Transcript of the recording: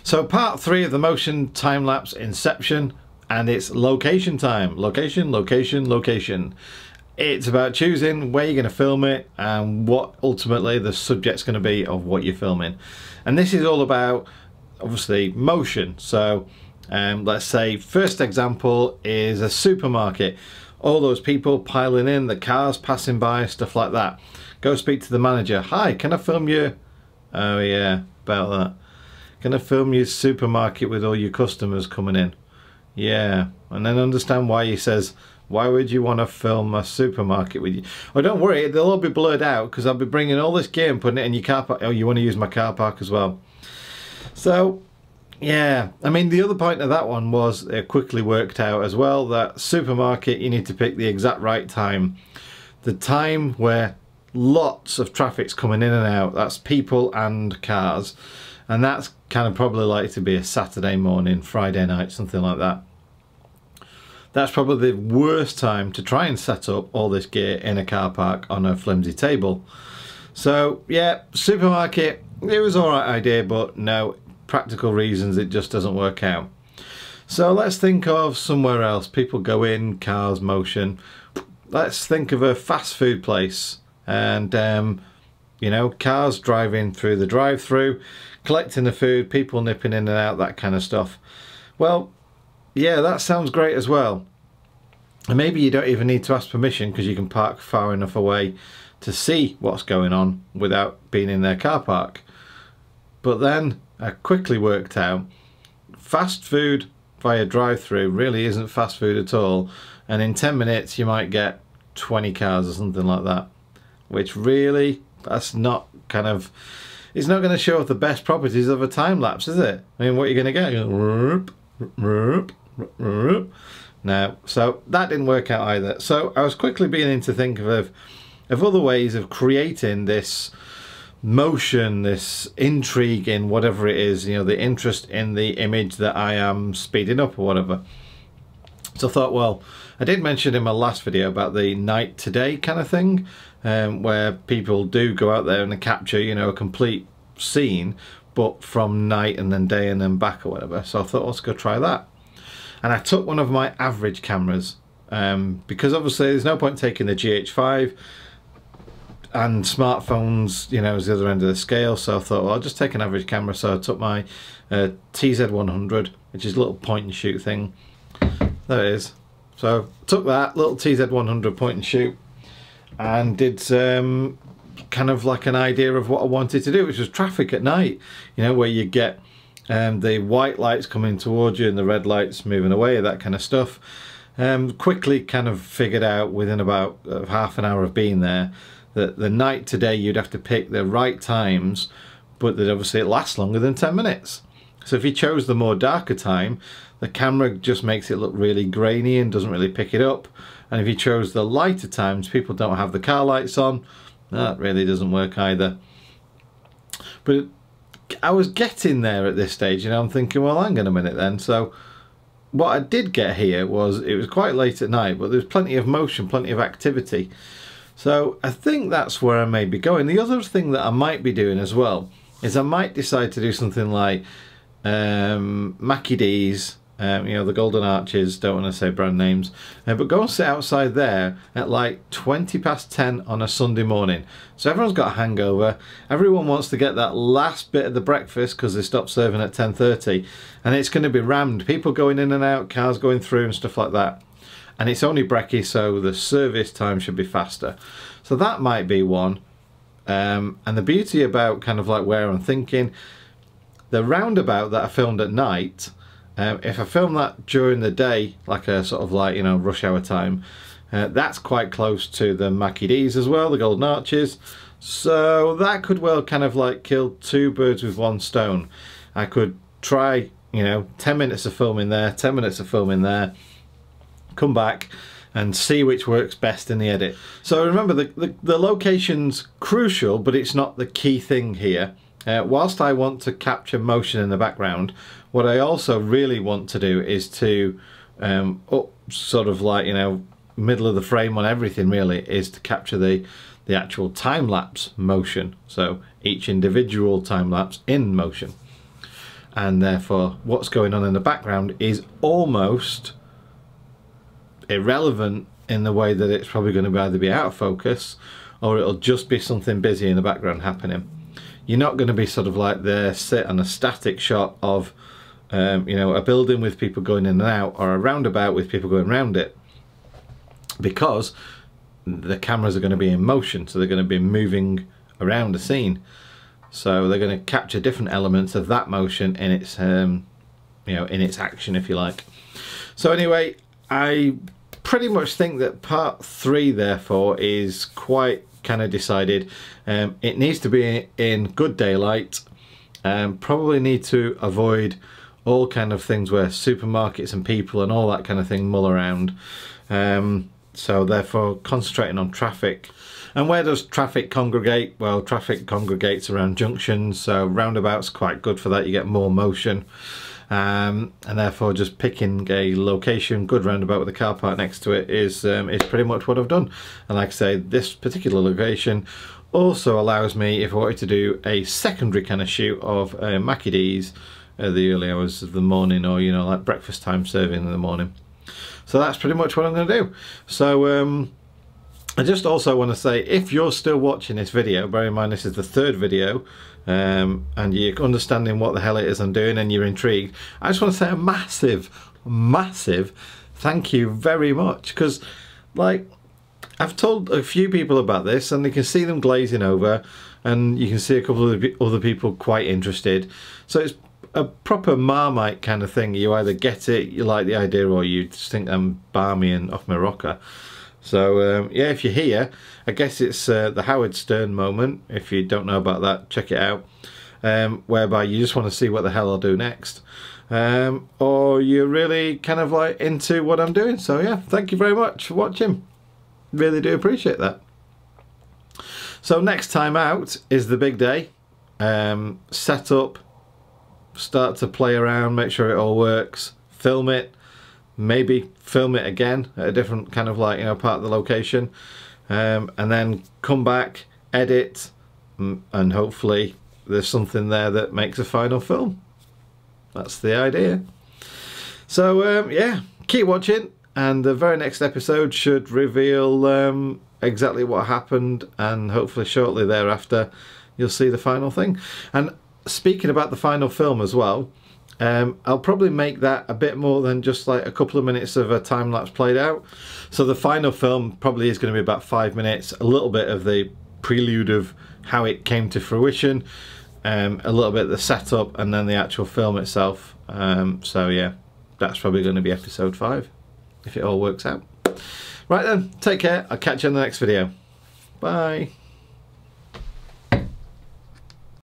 So part 3 of the Motion Timelapse Inception, and it's location time. Location, location, location. It's about choosing where you're going to film it and what ultimately the subject's going to be of what you're filming. And this is all about, obviously, motion. So let's say first example is a supermarket. All those people piling in, the cars passing by, stuff like that. Go speak to the manager. Hi, can I film you? Oh yeah, about that. Can I film your supermarket with all your customers coming in? Yeah, and then understand why he says, why would you want to film a supermarket with you? Oh, don't worry, they'll all be blurred out because I'll be bringing all this gear and putting it in your car park. Oh, you want to use my car park as well? So, yeah, I mean, the other point of that one was it quickly worked out as well that supermarket, you need to pick the exact right time. The time where lots of traffic's coming in and out, that's people and cars. And that's kind of probably likely to be a Saturday morning, Friday night, something like that. That's probably the worst time to try and set up all this gear in a car park on a flimsy table. So yeah, supermarket, it was all right idea, but no, practical reasons it just doesn't work out. So let's think of somewhere else. People go in, cars, motion. Let's think of a fast food place and you know, cars driving through the drive-through, collecting the food, people nipping in and out, that kind of stuff. Well, yeah, that sounds great as well. And maybe you don't even need to ask permission because you can park far enough away to see what's going on without being in their car park. But then I quickly worked out fast food via drive-through really isn't fast food at all. And in 10 minutes you might get 20 cars or something like that, which really, that's not kind of, it's not going to show off the best properties of a time lapse, is it? I mean, what are you going to get? No, so that didn't work out either. So I was quickly beginning to think of other ways of creating this motion, this intrigue in whatever it is, you know, the interest in the image that I am speeding up or whatever. So I thought, well, I did mention in my last video about the night to day kind of thing, where people do go out there and capture, you know, a complete scene, but from night and then day and then back or whatever. So I thought, let's go try that. And I took one of my average cameras, because obviously there's no point taking the GH5 and smartphones, you know, is the other end of the scale. So I thought, well, I'll just take an average camera. So I took my TZ100, which is a little point and shoot thing. There it is. So I took that little TZ100 point and shoot and did kind of like an idea of what I wanted to do, which was traffic at night, you know, where you get the white lights coming towards you and the red lights moving away, that kind of stuff. Quickly kind of figured out within about half an hour of being there that the night today you'd have to pick the right times, but that obviously it lasts longer than 10 minutes. So if you chose the more darker time, the camera just makes it look really grainy and doesn't really pick it up. And if you chose the lighter times, people don't have the car lights on, that really doesn't work either. But I was getting there at this stage, you know, I'm thinking, well, hang on a minute then. So what I did get here was, it was quite late at night, but there's plenty of motion, plenty of activity. So I think that's where I may be going. The other thing that I might be doing as well is I might decide to do something like Mackie D's, you know, the Golden Arches, don't want to say brand names, but go and sit outside there at like 20 past 10 on a Sunday morning. So everyone's got a hangover, everyone wants to get that last bit of the breakfast because they stopped serving at 10:30, and it's going to be rammed, people going in and out, cars going through and stuff like that. And it's only brekkie, so the service time should be faster. So that might be one. And the beauty about kind of like where I'm thinking, the roundabout that I filmed at night, if I film that during the day, like a sort of like, you know, rush hour time, that's quite close to the Mackie D's as well, the Golden Arches. So that could well kind of like kill two birds with one stone. I could try, you know, 10 minutes of filming there, 10 minutes of filming there, come back and see which works best in the edit. So remember, the location's crucial, but it's not the key thing here. Whilst I want to capture motion in the background, what I also really want to do is to up sort of like, you know, middle of the frame on everything really, is to capture the actual time-lapse motion. So each individual time-lapse in motion. and therefore what's going on in the background is almost irrelevant in the way that it's probably going to either be out of focus or it'll just be something busy in the background happening. You're not going to be sort of like there sit on a static shot of you know, a building with people going in and out, or a roundabout with people going around it, because the cameras are going to be in motion, so they're going to be moving around the scene, so they're going to capture different elements of that motion in its you know, in its action, if you like. So anyway, I pretty much think that part 3 therefore is quite kind of decided. It needs to be in good daylight, probably need to avoid all kind of things where supermarkets and people and all that kind of thing mull around, so therefore concentrating on traffic. And where does traffic congregate? Well, traffic congregates around junctions, so roundabouts quite good for that, you get more motion. And therefore just picking a location, good roundabout with a car park next to it is pretty much what I've done. And like I say, this particular location also allows me, if I wanted to do a secondary kind of shoot of Mackie D's at the early hours of the morning, or you know, like breakfast time serving in the morning. So that's pretty much what I'm going to do. So I just also want to say, if you're still watching this video, bear in mind this is the 3rd video, and you're understanding what the hell it is I'm doing and you're intrigued, I just want to say a massive thank you very much, because like I've told a few people about this and you can see them glazing over, and you can see a couple of other people quite interested. So it's a proper Marmite kind of thing. You either get it, you like the idea, or you just think I'm balmy and off my rocker. So yeah, if you're here, I guess it's the Howard Stern moment. If you don't know about that, check it out, whereby you just want to see what the hell I'll do next, or you're really kind of like into what I'm doing. So yeah, thank you very much for watching, really do appreciate that. So next time out is the big day. Set up, start to play around, make sure it all works, film it, maybe film it again at a different kind of like, you know, part of the location, and then come back, edit, and hopefully there's something there that makes a final film. That's the idea. So yeah, keep watching, and the very next episode should reveal exactly what happened, and hopefully shortly thereafter you'll see the final thing. And speaking about the final film as well, I'll probably make that a bit more than just like a couple of minutes of a time lapse played out. So the final film probably is going to be about 5 minutes, a little bit of the prelude of how it came to fruition, a little bit of the setup, and then the actual film itself. So yeah, that's probably going to be episode 5 if it all works out. Right then, take care, I'll catch you in the next video. Bye.